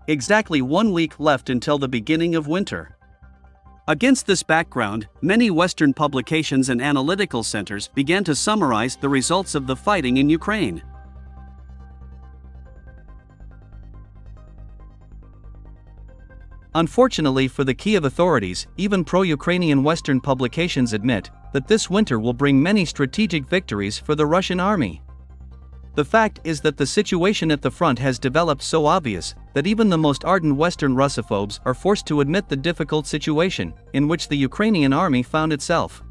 exactly 1 week left until the beginning of winter. Against this background, many Western publications and analytical centers began to summarize the results of the fighting in Ukraine. Unfortunately for the Kyiv authorities, even pro-Ukrainian Western publications admit that this winter will bring many strategic victories for the Russian army. The fact is that the situation at the front has developed so obvious that even the most ardent Western Russophobes are forced to admit the difficult situation in which the Ukrainian army found itself.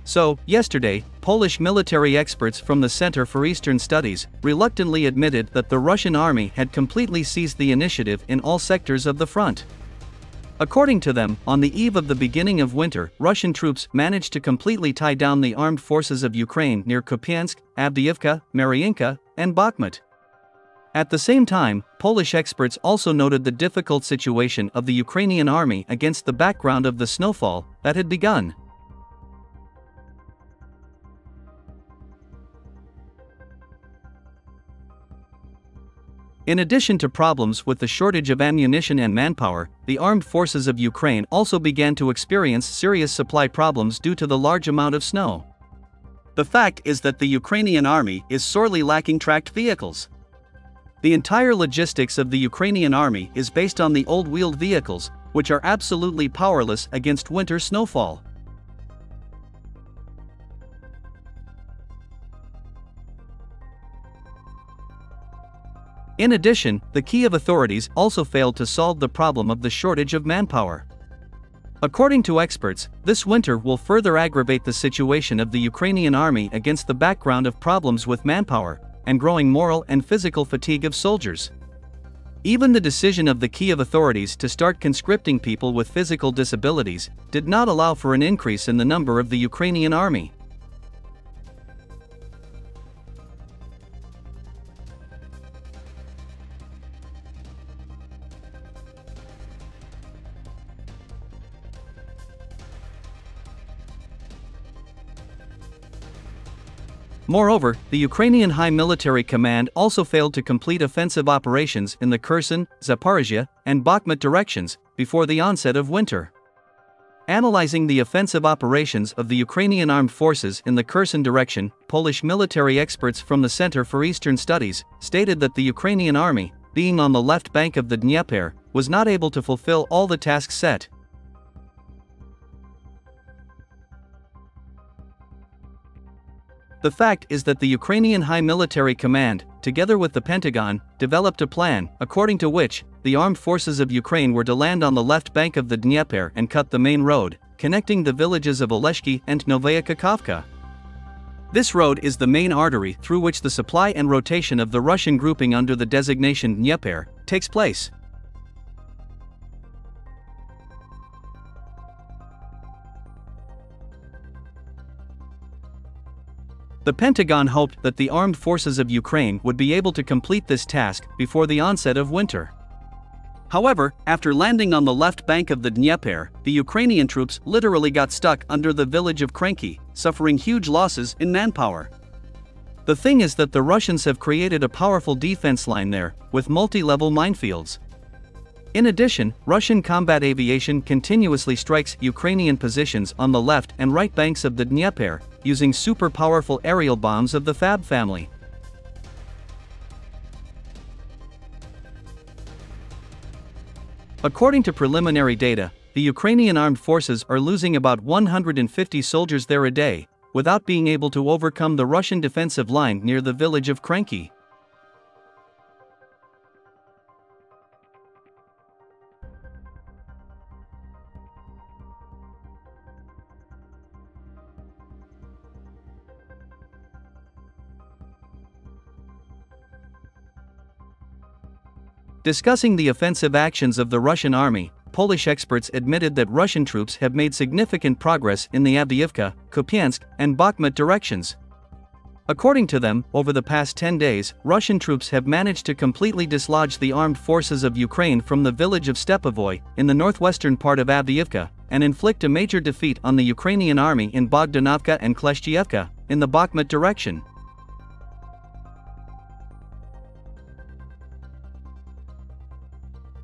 So, yesterday, Polish military experts from the Center for Eastern Studies reluctantly admitted that the Russian army had completely seized the initiative in all sectors of the front. According to them, on the eve of the beginning of winter, Russian troops managed to completely tie down the armed forces of Ukraine near Kupyansk, AVDIIVKA, MARYINKA, and Bakhmut. At the same time, Polish experts also noted the difficult situation of the Ukrainian army against the background of the snowfall that had begun. In addition to problems with the shortage of ammunition and manpower, the armed forces of Ukraine also began to experience serious supply problems due to the large amount of snow. The fact is that the Ukrainian army is sorely lacking tracked vehicles. The entire logistics of the Ukrainian army is based on the old wheeled vehicles, which are absolutely powerless against winter snowfall. In addition, the Kyiv authorities also failed to solve the problem of the shortage of manpower. According to experts, this winter will further aggravate the situation of the Ukrainian army against the background of problems with manpower and growing moral and physical fatigue of soldiers. Even the decision of the Kyiv authorities to start conscripting people with physical disabilities did not allow for an increase in the number of the Ukrainian army. Moreover, the Ukrainian High Military Command also failed to complete offensive operations in the Kherson, Zaporizhia, and Bakhmut directions before the onset of winter. Analyzing the offensive operations of the Ukrainian armed forces in the Kherson direction, Polish military experts from the Center for Eastern Studies stated that the Ukrainian army, being on the left bank of the Dnieper, was not able to fulfill all the tasks set. The fact is that the Ukrainian High Military Command, together with the Pentagon, developed a plan, according to which, the armed forces of Ukraine were to land on the left bank of the Dnieper and cut the main road, connecting the villages of Oleshki and Novaya Kakhovka. This road is the main artery through which the supply and rotation of the Russian grouping under the designation Dnieper takes place. The Pentagon hoped that the armed forces of Ukraine would be able to complete this task before the onset of winter. However, after landing on the left bank of the Dnieper, the Ukrainian troops literally got stuck under the village of Kyiv, suffering huge losses in manpower. The thing is that the Russians have created a powerful defense line there, with multi-level minefields. In addition, Russian combat aviation continuously strikes Ukrainian positions on the left and right banks of the Dnieper, using super-powerful aerial bombs of the Fab family. According to preliminary data, the Ukrainian armed forces are losing about 150 soldiers there a day, without being able to overcome the Russian defensive line near the village of Kyiv. Discussing the offensive actions of the Russian army, Polish experts admitted that Russian troops have made significant progress in the AVDIIVKA, Kupyansk, and Bakhmut directions. According to them, over the past 10 days, Russian troops have managed to completely dislodge the armed forces of Ukraine from the village of Stepovoy, in the northwestern part of AVDIIVKA, and inflict a major defeat on the Ukrainian army in Bogdanovka and Kleshchiivka, in the Bakhmut direction.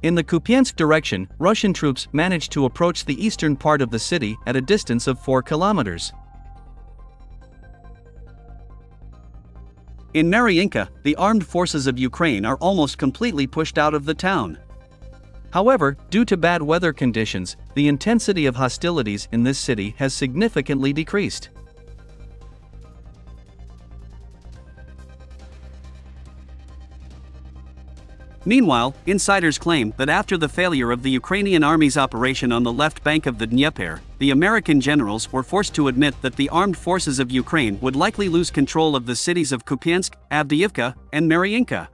In the Kupyansk direction, Russian troops managed to approach the eastern part of the city at a distance of 4 kilometers. In MARYINKA, the armed forces of Ukraine are almost completely pushed out of the town. However, due to bad weather conditions, the intensity of hostilities in this city has significantly decreased. Meanwhile, insiders claim that after the failure of the Ukrainian army's operation on the left bank of the Dnieper, the American generals were forced to admit that the armed forces of Ukraine would likely lose control of the cities of Kupyansk, AVDIIVKA, and MARYINKA.